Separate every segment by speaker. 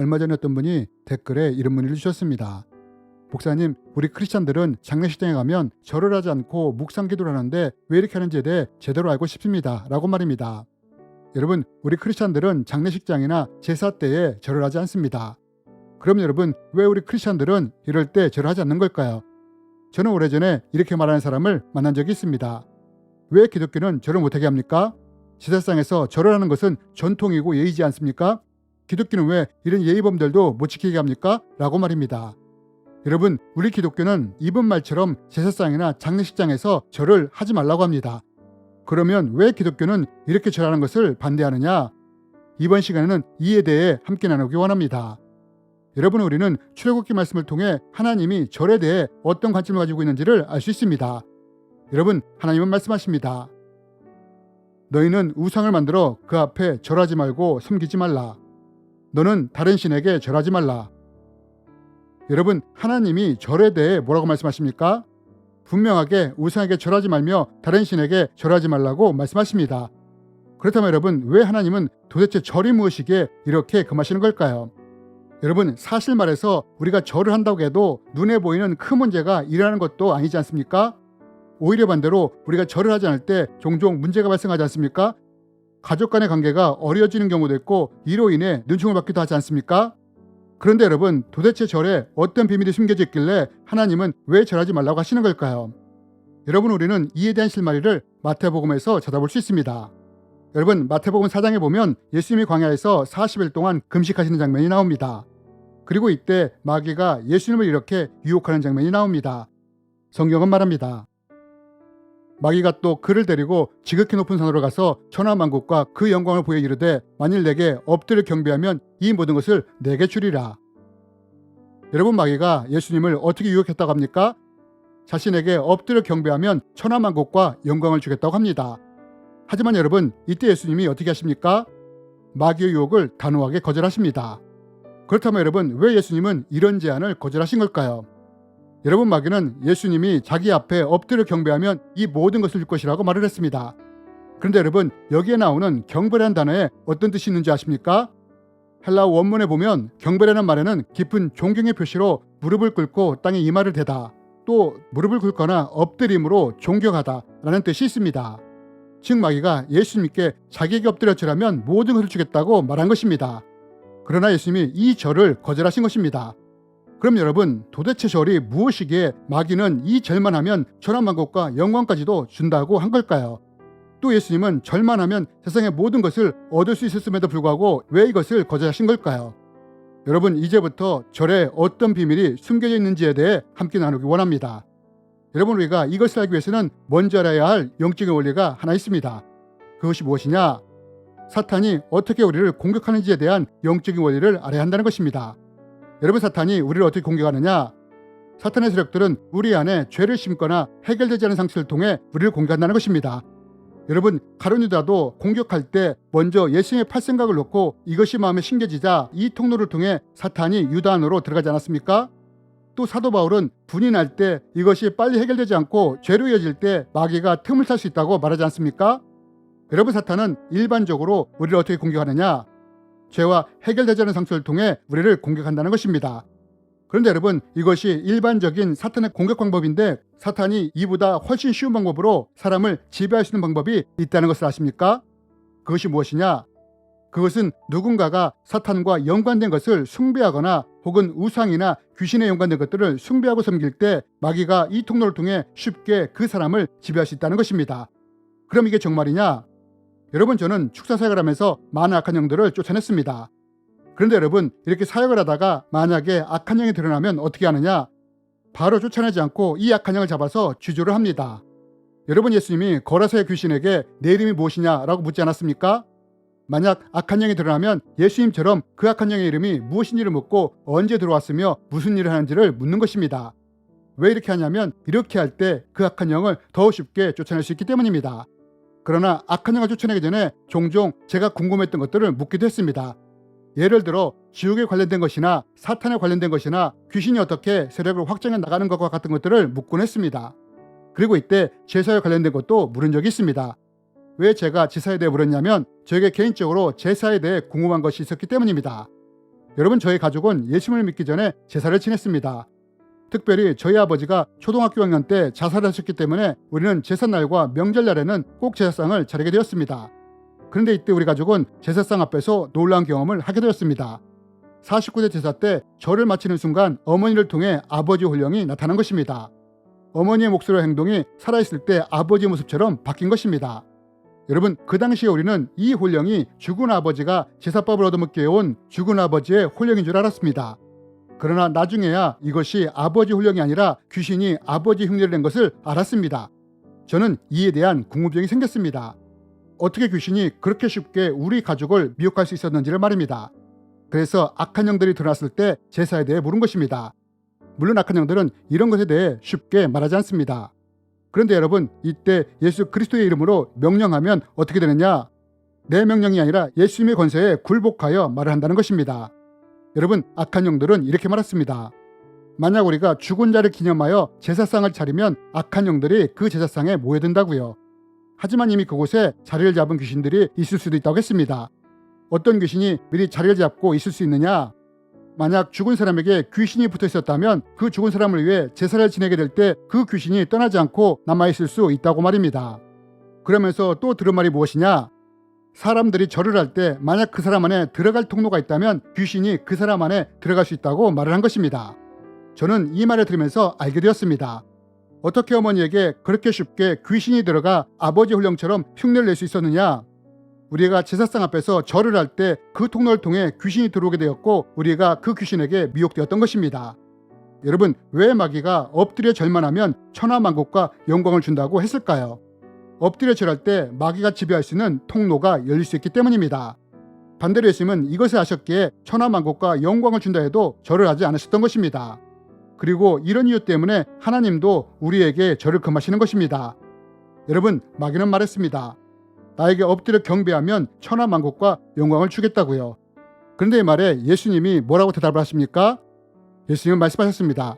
Speaker 1: 얼마 전에 어떤 분이 댓글에 이런 문의를 주셨습니다. 목사님, 우리 크리스찬들은 장례식장에 가면 절을 하지 않고 묵상 기도를 하는데 왜 이렇게 하는지에 대해 제대로 알고 싶습니다. 라고 말입니다. 여러분, 우리 크리스찬들은 장례식장이나 제사 때에 절을 하지 않습니다. 그럼 여러분, 왜 우리 크리스찬들은 이럴 때 절을 하지 않는 걸까요? 저는 오래전에 이렇게 말하는 사람을 만난 적이 있습니다. 왜 기독교는 절을 못하게 합니까? 제사상에서 절을 하는 것은 전통이고 예의지 않습니까? 기독교는 왜 이런 예의범들도 못 지키게 합니까? 라고 말입니다. 여러분, 우리 기독교는 이번 말처럼 제사상이나 장례식장에서 절을 하지 말라고 합니다. 그러면 왜 기독교는 이렇게 절하는 것을 반대하느냐? 이번 시간에는 이에 대해 함께 나누기 원합니다. 여러분, 우리는 출애굽기 말씀을 통해 하나님이 절에 대해 어떤 관점을 가지고 있는지를 알 수 있습니다. 여러분, 하나님은 말씀하십니다. 너희는 우상을 만들어 그 앞에 절하지 말고 섬기지 말라. 너는 다른 신에게 절하지 말라. 여러분, 하나님이 절에 대해 뭐라고 말씀하십니까? 분명하게 우상에게 절하지 말며 다른 신에게 절하지 말라고 말씀하십니다. 그렇다면 여러분, 왜 하나님은 도대체 절이 무엇이기에 이렇게 금하시는 걸까요? 여러분, 사실 말해서 우리가 절을 한다고 해도 눈에 보이는 큰 문제가 일어나는 것도 아니지 않습니까? 오히려 반대로 우리가 절을 하지 않을 때 종종 문제가 발생하지 않습니까? 가족 간의 관계가 어려워지는 경우도 있고 이로 인해 눈총을 받기도 하지 않습니까? 그런데 여러분, 도대체 절에 어떤 비밀이 숨겨져 있길래 하나님은 왜 절하지 말라고 하시는 걸까요? 여러분, 우리는 이에 대한 실마리를 마태복음에서 찾아볼 수 있습니다. 여러분, 마태복음 4장에 보면 예수님이 광야에서 40일 동안 금식하시는 장면이 나옵니다. 그리고 이때 마귀가 예수님을 이렇게 유혹하는 장면이 나옵니다. 성경은 말합니다. 마귀가 또 그를 데리고 지극히 높은 산으로 가서 천하만국과 그 영광을 보여 이르되 만일 내게 엎드려 경배하면 이 모든 것을 내게 주리라. 여러분, 마귀가 예수님을 어떻게 유혹했다고 합니까? 자신에게 엎드려 경배하면 천하만국과 영광을 주겠다고 합니다. 하지만 여러분, 이때 예수님이 어떻게 하십니까? 마귀의 유혹을 단호하게 거절하십니다. 그렇다면 여러분, 왜 예수님은 이런 제안을 거절하신 걸까요? 여러분, 마귀는 예수님이 자기 앞에 엎드려 경배하면 이 모든 것을 줄 것이라고 말을 했습니다. 그런데 여러분, 여기에 나오는 경배라는 단어에 어떤 뜻이 있는지 아십니까? 헬라어 원문에 보면 경배라는 말에는 깊은 존경의 표시로 무릎을 꿇고 땅에 이마를 대다, 또 무릎을 꿇거나 엎드림으로 존경하다 라는 뜻이 있습니다. 즉 마귀가 예수님께 자기에게 엎드려 절하면 모든 것을 주겠다고 말한 것입니다. 그러나 예수님이 이 절을 거절하신 것입니다. 그럼 여러분, 도대체 절이 무엇이기에 마귀는 이 절만 하면 천하만국과 영광까지도 준다고 한 걸까요? 또 예수님은 절만 하면 세상의 모든 것을 얻을 수 있었음에도 불구하고 왜 이것을 거절하신 걸까요? 여러분, 이제부터 절에 어떤 비밀이 숨겨져 있는지에 대해 함께 나누기 원합니다. 여러분, 우리가 이것을 알기 위해서는 먼저 알아야 할 영적인 원리가 하나 있습니다. 그것이 무엇이냐? 사탄이 어떻게 우리를 공격하는지에 대한 영적인 원리를 알아야 한다는 것입니다. 여러분, 사탄이 우리를 어떻게 공격하느냐? 사탄의 세력들은 우리 안에 죄를 심거나 해결되지 않은 상처를 통해 우리를 공격한다는 것입니다. 여러분, 가룟 유다도 공격할 때 먼저 예수님의 팔 생각을 놓고 이것이 마음에 심겨지자 이 통로를 통해 사탄이 유다 안으로 들어가지 않았습니까? 또 사도 바울은 분이 날 때 이것이 빨리 해결되지 않고 죄로 이어질 때 마귀가 틈을 탈 수 있다고 말하지 않습니까? 여러분, 사탄은 일반적으로 우리를 어떻게 공격하느냐? 죄와 해결되지 않은 상처를 통해 우리를 공격한다는 것입니다. 그런데 여러분, 이것이 일반적인 사탄의 공격 방법인데 사탄이 이보다 훨씬 쉬운 방법으로 사람을 지배할 수 있는 방법이 있다는 것을 아십니까? 그것이 무엇이냐? 그것은 누군가가 사탄과 연관된 것을 숭배하거나 혹은 우상이나 귀신에 연관된 것들을 숭배하고 섬길 때 마귀가 이 통로를 통해 쉽게 그 사람을 지배할 수 있다는 것입니다. 그럼 이게 정말이냐? 여러분, 저는 축사 사역을 하면서 많은 악한 영들을 쫓아냈습니다. 그런데 여러분, 이렇게 사역을 하다가 만약에 악한 영이 드러나면 어떻게 하느냐? 바로 쫓아내지 않고 이 악한 영을 잡아서 주조를 합니다. 여러분, 예수님이 거라사의 귀신에게 내 이름이 무엇이냐라고 묻지 않았습니까? 만약 악한 영이 드러나면 예수님처럼 그 악한 영의 이름이 무엇인지를 묻고 언제 들어왔으며 무슨 일을 하는지를 묻는 것입니다. 왜 이렇게 하냐면 이렇게 할 때 그 악한 영을 더 쉽게 쫓아낼 수 있기 때문입니다. 그러나 악한 영을 쫓아내기 전에 종종 제가 궁금했던 것들을 묻기도 했습니다. 예를 들어 지옥에 관련된 것이나 사탄에 관련된 것이나 귀신이 어떻게 세력을 확장해 나가는 것과 같은 것들을 묻곤 했습니다. 그리고 이때 제사에 관련된 것도 물은 적이 있습니다. 왜 제가 제사에 대해 물었냐면 저에게 개인적으로 제사에 대해 궁금한 것이 있었기 때문입니다. 여러분, 저희 가족은 예수님을 믿기 전에 제사를 지냈습니다. 특별히 저희 아버지가 초등학교 6학년 때 자살하셨기 때문에 우리는 제삿날과 명절날에는 꼭 제사상을 차리게 되었습니다. 그런데 이때 우리 가족은 제사상 앞에서 놀라운 경험을 하게 되었습니다. 49대 제사 때 절을 마치는 순간 어머니를 통해 아버지 혼령이 나타난 것입니다. 어머니의 목소리와 행동이 살아있을 때 아버지의 모습처럼 바뀐 것입니다. 여러분, 그 당시에 우리는 이 혼령이 죽은 아버지가 제사법을 얻어먹게 해온 죽은 아버지의 혼령인 줄 알았습니다. 그러나 나중에야 이것이 아버지 혼령이 아니라 귀신이 아버지 흉내를 낸 것을 알았습니다. 저는 이에 대한 궁금증이 생겼습니다. 어떻게 귀신이 그렇게 쉽게 우리 가족을 미혹할 수 있었는지를 말입니다. 그래서 악한 영들이 드러났을 때 제사에 대해 물은 것입니다. 물론 악한 영들은 이런 것에 대해 쉽게 말하지 않습니다. 그런데 여러분, 이때 예수 그리스도의 이름으로 명령하면 어떻게 되느냐? 내 명령이 아니라 예수님의 권세에 굴복하여 말을 한다는 것입니다. 여러분, 악한 영들은 이렇게 말했습니다. 만약 우리가 죽은 자를 기념하여 제사상을 차리면 악한 영들이 그 제사상에 모여든다고요. 하지만 이미 그곳에 자리를 잡은 귀신들이 있을 수도 있다고 했습니다. 어떤 귀신이 미리 자리를 잡고 있을 수 있느냐? 만약 죽은 사람에게 귀신이 붙어 있었다면 그 죽은 사람을 위해 제사를 지내게 될 때 그 귀신이 떠나지 않고 남아있을 수 있다고 말입니다. 그러면서 또 들은 말이 무엇이냐? 사람들이 절을 할 때 만약 그 사람 안에 들어갈 통로가 있다면 귀신이 그 사람 안에 들어갈 수 있다고 말을 한 것입니다. 저는 이 말을 들으면서 알게 되었습니다. 어떻게 어머니에게 그렇게 쉽게 귀신이 들어가 아버지 혼령처럼 흉내를 낼 수 있었느냐? 우리가 제사상 앞에서 절을 할 때 그 통로를 통해 귀신이 들어오게 되었고 우리가 그 귀신에게 미혹되었던 것입니다. 여러분, 왜 마귀가 엎드려 절만 하면 천하만국과 영광을 준다고 했을까요? 엎드려 절할 때 마귀가 지배할 수 있는 통로가 열릴 수 있기 때문입니다. 반대로 예수님은 이것을 아셨기에 천하만국과 영광을 준다 해도 절을 하지 않으셨던 것입니다. 그리고 이런 이유 때문에 하나님도 우리에게 절을 금하시는 것입니다. 여러분, 마귀는 말했습니다. 나에게 엎드려 경배하면 천하만국과 영광을 주겠다고요. 그런데 이 말에 예수님이 뭐라고 대답을 하십니까? 예수님은 말씀하셨습니다.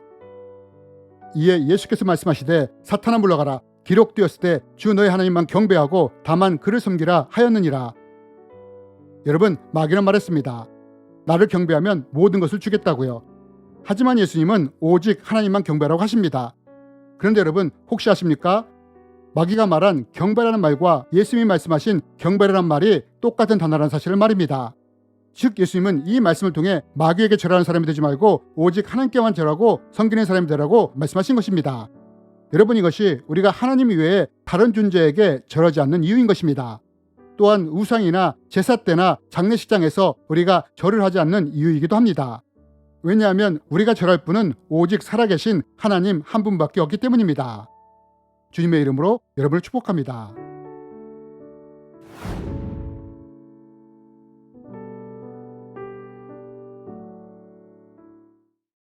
Speaker 1: 이에 예수께서 말씀하시되 사탄아 물러가라. 기록되었을 때 주 너희 하나님만 경배하고 다만 그를 섬기라 하였느니라. 여러분, 마귀는 말했습니다. 나를 경배하면 모든 것을 주겠다고요. 하지만 예수님은 오직 하나님만 경배하라고 하십니다. 그런데 여러분, 혹시 아십니까? 마귀가 말한 경배라는 말과 예수님이 말씀하신 경배라는 말이 똑같은 단어라는 사실을 말입니다. 즉 예수님은 이 말씀을 통해 마귀에게 절하는 사람이 되지 말고 오직 하나님께만 절하고 섬기는 사람이 되라고 말씀하신 것입니다. 여러분, 이것이 우리가 하나님 이외에 다른 존재에게 절하지 않는 이유인 것입니다. 또한 우상이나 제사 때나 장례식장에서 우리가 절을 하지 않는 이유이기도 합니다. 왜냐하면 우리가 절할 분은 오직 살아계신 하나님 한 분밖에 없기 때문입니다. 주님의 이름으로 여러분을 축복합니다.